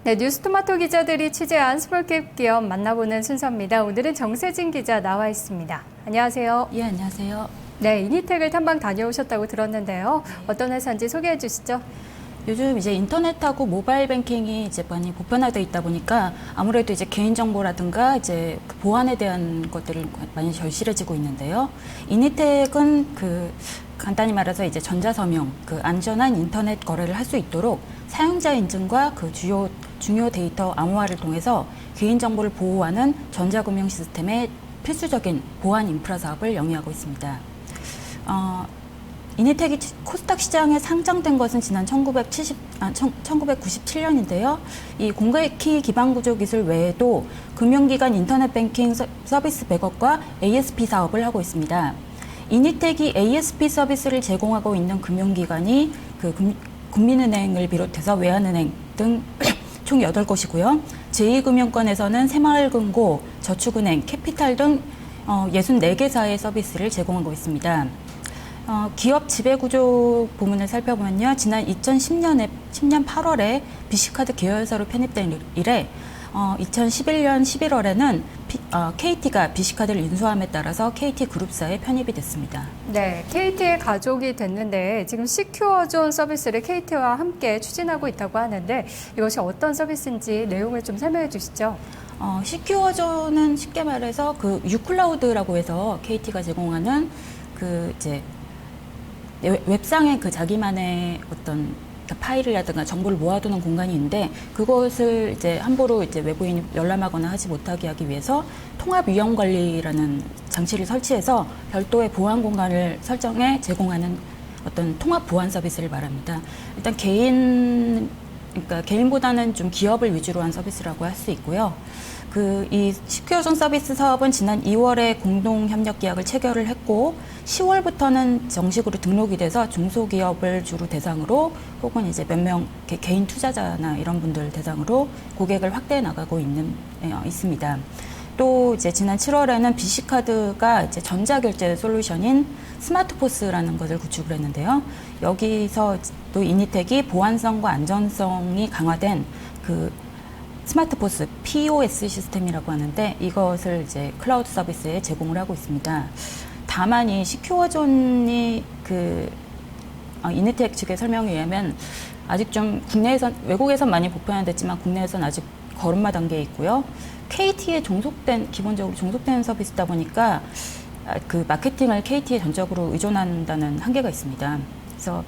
네, 뉴스토마토 기자들이 취재한 스몰캡 기업 만나보는 순서입니다. 오늘은 정세진 기자 나와 있습니다. 안녕하세요. 예, 안녕하세요. 네, 이니텍을 탐방 다녀오셨다고 들었는데요. 어떤 회사인지 소개해 주시죠. 요즘 이제 인터넷하고 모바일 뱅킹이 이제 많이 보편화되어 있다 보니까 아무래도 이제 개인정보라든가 이제 그 보안에 대한 것들을 많이 절실해지고 있는데요. 이니텍은 간단히 말해서 이제 전자서명, 안전한 인터넷 거래를 할 수 있도록 사용자 인증과 중요 데이터 암호화를 통해서 개인정보를 보호하는 전자금융 시스템의 필수적인 보안 인프라 사업을 영위하고 있습니다. 이니텍이 코스닥 시장에 상장된 것은 지난 1997년인데요. 이 공개키 기반 구조 기술 외에도 금융기관 인터넷 뱅킹 서비스 백업과 ASP 사업을 하고 있습니다. 이니텍이 ASP 서비스를 제공하고 있는 금융기관이 국민은행을 비롯해서 외환은행 등 총 8곳이고요. 제2금융권에서는 새마을금고, 저축은행, 캐피탈 등 64개사의 서비스를 제공하고 있습니다. 기업 지배구조 부문을 살펴보면요. 지난 2010년 8월에 BC카드 계열사로 편입된 이래 2011년 11월에는 KT가 BC카드를 인수함에 따라서 KT그룹사에 편입이 됐습니다. 네, KT의 가족이 됐는데 지금 시큐어존 서비스를 KT와 함께 추진하고 있다고 하는데 이것이 어떤 서비스인지 내용을 좀 설명해 주시죠. 시큐어존은 쉽게 말해서 유클라우드라고 해서 KT가 제공하는 이제 웹상에 자기만의 어떤 파일이라든가 정보를 모아두는 공간이 있는데 그것을 이제 함부로 이제 외부인이 열람하거나 하지 못하게 하기 위해서 통합 위험 관리라는 장치를 설치해서 별도의 보안 공간을 설정해 제공하는 어떤 통합 보안 서비스를 말합니다. 일단 개인보다는 좀 기업을 위주로 한 서비스라고 할 수 있고요. 이 시큐어존 서비스 사업은 지난 2월에 공동 협력 계약을 체결을 했고 10월부터는 정식으로 등록이 돼서 중소기업을 주로 대상으로 혹은 이제 몇 명 개인 투자자나 이런 분들 대상으로 고객을 확대해 나가고 있습니다. 또 이제 지난 7월에는 BC카드가 이제 전자결제 솔루션인 스마트포스라는 것을 구축을 했는데요. 여기서 또 이니텍이 보안성과 안전성이 강화된 스마트포스 POS 시스템이라고 하는데 이것을 이제 클라우드 서비스에 제공을 하고 있습니다. 다만 이 시큐어존이 이니텍 측의 설명에 의하면 아직 좀 외국에선 많이 보편화됐지만 국내에선 아직 걸음마 단계에 있고요. KT에 기본적으로 종속된 서비스다 보니까 마케팅을 KT에 전적으로 의존한다는 한계가 있습니다. 그래서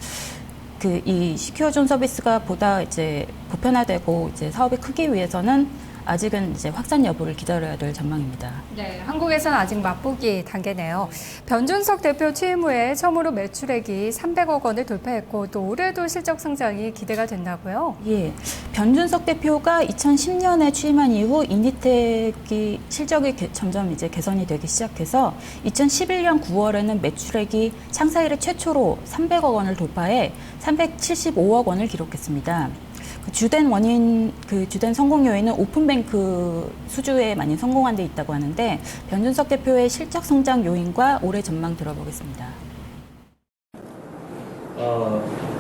이 시큐어존 서비스가 보다 이제 보편화되고 이제 사업이 크기 위해서는 아직은 이제 확산 여부를 기다려야 될 전망입니다. 네, 한국에서는 아직 맛보기 단계네요. 변준석 대표 취임 후에 처음으로 매출액이 300억 원을 돌파했고 또 올해도 실적 성장이 기대가 된다고요? 예, 변준석 대표가 2010년에 취임한 이후 이니텍이 실적이 점점 이제 개선이 되기 시작해서 2011년 9월에는 매출액이 창사 이래 최초로 300억 원을 돌파해 375억 원을 기록했습니다. 주된 성공 요인은 오픈뱅크 수주에 많이 성공한 데 있다고 하는데 변준석 대표의 실적 성장 요인과 올해 전망 들어보겠습니다.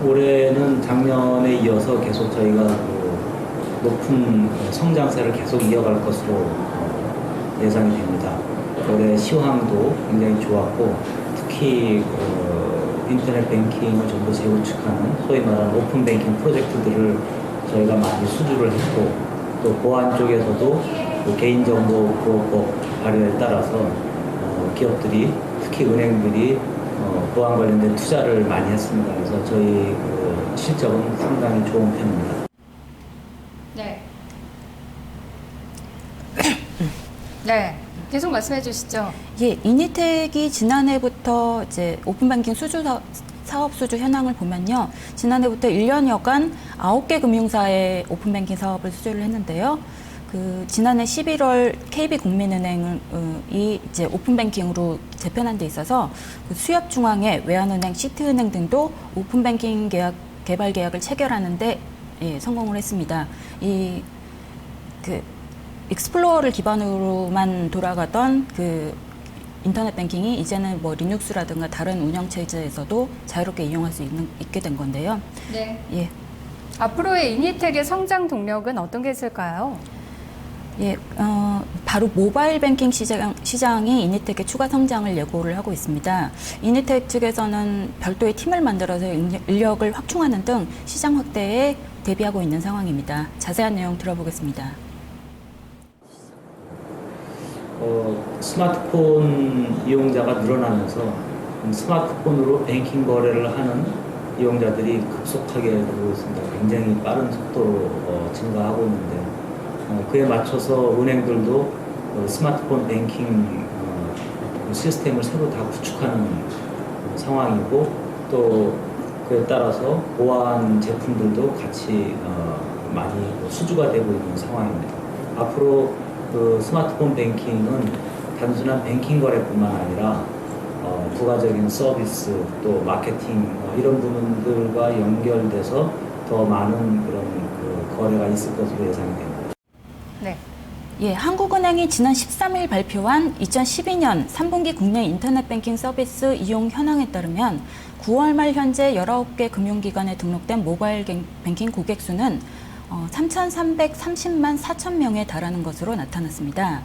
올해는 작년에 이어서 계속 저희가 높은 성장세를 계속 이어갈 것으로 예상이 됩니다. 올해 시황도 굉장히 좋았고 특히 인터넷 뱅킹을 좀 더 재구축하는 소위 말하는 오픈 뱅킹 프로젝트들을 저희가 많이 수주를 했고 또 보안 쪽에서도 개인정보보호법 발효에 따라서 기업들이 특히 은행들이 보안 관련된 투자를 많이 했습니다. 그래서 저희 실적은 상당히 좋은 편입니다. 네. 네. 계속 말씀해 주시죠. 예, 이니텍이 지난해부터 이제 오픈뱅킹 사업 수주 현황을 보면요. 지난해부터 1년여간 9개 금융사의 오픈뱅킹 사업을 수주를 했는데요. 지난해 11월 KB국민은행이 이제 오픈뱅킹으로 재편한 데 있어서 수협중앙회, 외환은행, 시티은행 등도 오픈뱅킹 개발 계약을 체결하는데 성공을 했습니다. 익스플로어를 기반으로만 돌아가던 인터넷 뱅킹이 이제는 리눅스라든가 다른 운영 체제에서도 자유롭게 이용할 수 있게 된 건데요. 네. 예. 앞으로의 이니텍의 성장 동력은 어떤 게 있을까요? 예, 바로 모바일 뱅킹 시장이 이니텍의 추가 성장을 예고를 하고 있습니다. 이니텍 측에서는 별도의 팀을 만들어서 인력을 확충하는 등 시장 확대에 대비하고 있는 상황입니다. 자세한 내용 들어보겠습니다. 스마트폰 이용자가 늘어나면서 스마트폰으로 뱅킹 거래를 하는 이용자들이 급속하게 늘고 있습니다. 굉장히 빠른 속도로 증가하고 있는데 그에 맞춰서 은행들도 스마트폰 뱅킹 시스템을 새로 다 구축하는 상황이고 또 그에 따라서 보안 제품들도 같이 많이 수주가 되고 있는 상황입니다. 앞으로 그 스마트폰 뱅킹은 단순한 뱅킹 거래뿐만 아니라 부가적인 서비스 또 마케팅 이런 부분들과 연결돼서 더 많은 그런 그 거래가 있을 것으로 예상이 됩니다. 네. 예, 한국은행이 지난 13일 발표한 2012년 3분기 국내 인터넷 뱅킹 서비스 이용 현황에 따르면 9월 말 현재 19개 금융기관에 등록된 모바일 뱅킹 고객 수는 3,330만 4천 명에 달하는 것으로 나타났습니다.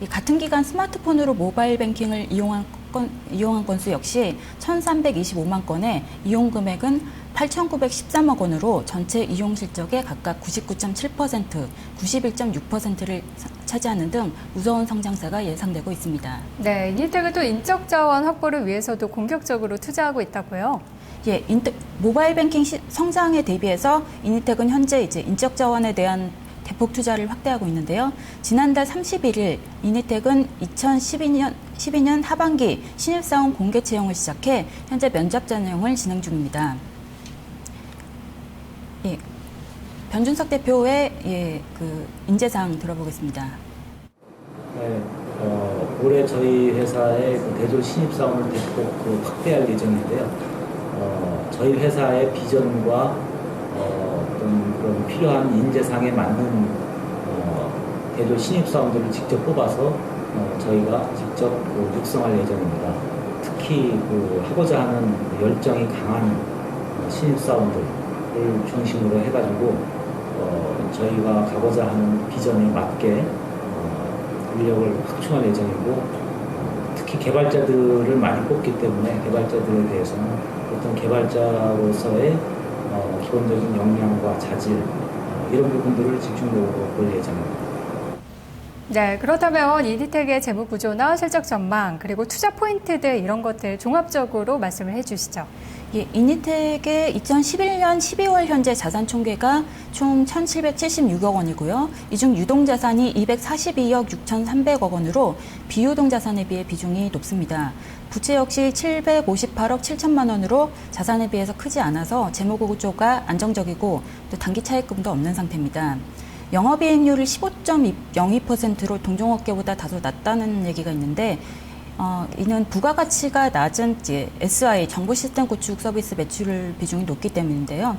같은 기간 스마트폰으로 모바일 뱅킹을 이용한 건수 역시 1,325만 건에 이용 금액은 8,913억 원으로 전체 이용 실적의 각각 99.7%, 91.6%를 차지하는 등 무서운 성장세가 예상되고 있습니다. 네, 이니텍은 또 인적 자원 확보를 위해서도 공격적으로 투자하고 있다고요? 예, 모바일 뱅킹 성장에 대비해서 이니텍은 현재 이제 인적 자원에 대한 대폭 투자를 확대하고 있는데요. 지난달 31일 이니텍은 2012년 하반기 신입사원 공개 채용을 시작해 현재 면접 전형을 진행 중입니다. 예, 변준석 대표의 그 인재사항 들어보겠습니다. 네, 올해 저희 회사의 그 대졸 신입사원을 대폭 확대할 예정인데요. 저희 회사의 비전과 어떤 그런 필요한 인재상에 맞는 대졸 신입사원들을 직접 뽑아서 저희가 직접 육성할 예정입니다. 특히 하고자 하는 열정이 강한 신입사원들을 중심으로 해가지고 저희가 가고자 하는 비전에 맞게 인력을 확충할 예정이고 특히 개발자들을 많이 뽑기 때문에 개발자들에 대해서는 어떤 개발자로서의 기본적인 역량과 자질 이런 부분들을 집중적으로 볼 예정입니다. 네, 그렇다면 이니텍의 재무 구조나 실적 전망 그리고 투자 포인트들 이런 것들 종합적으로 말씀을 해주시죠. 예, 이니텍의 2011년 12월 현재 자산 총계가 총 1,776억 원이고요. 이 중 유동자산이 242억 6,300억 원으로 비유동자산에 비해 비중이 높습니다. 부채 역시 758억 7천만 원으로 자산에 비해서 크지 않아서 재무구조가 안정적이고 또 단기 차익금도 없는 상태입니다. 영업이익률을 15.02%로 동종업계보다 다소 낮다는 얘기가 있는데 이는 부가가치가 낮은 SI, 정보시스템 구축 서비스 매출 비중이 높기 때문인데요.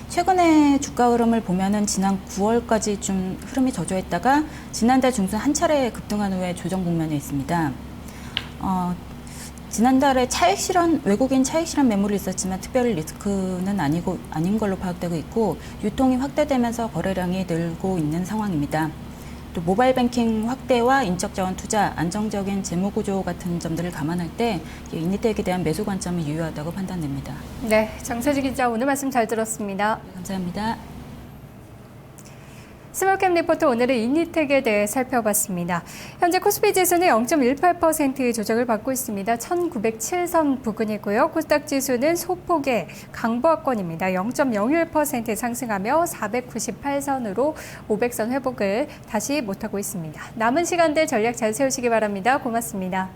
최근에 주가 흐름을 보면은 지난 9월까지 좀 흐름이 저조했다가 지난달 중순 한 차례 급등한 후에 조정 국면에 있습니다. 지난달에 외국인 차익 실현 매물이 있었지만 특별히 리스크는 아닌 걸로 파악되고 있고 유통이 확대되면서 거래량이 늘고 있는 상황입니다. 또 모바일 뱅킹 확대와 인적 자원 투자, 안정적인 재무 구조 같은 점들을 감안할 때 이니텍에 대한 매수 관점이 유효하다고 판단됩니다. 네, 정세지 기자 오늘 말씀 잘 들었습니다. 감사합니다. 스몰캡 리포트 오늘은 이니텍에 대해 살펴봤습니다. 현재 코스피 지수는 0.18% 조정을 받고 있습니다. 1907선 부근이고요. 코스닥 지수는 소폭의 강보합권입니다. 0.01% 상승하며 498선으로 500선 회복을 다시 못하고 있습니다. 남은 시간대 전략 잘 세우시기 바랍니다. 고맙습니다.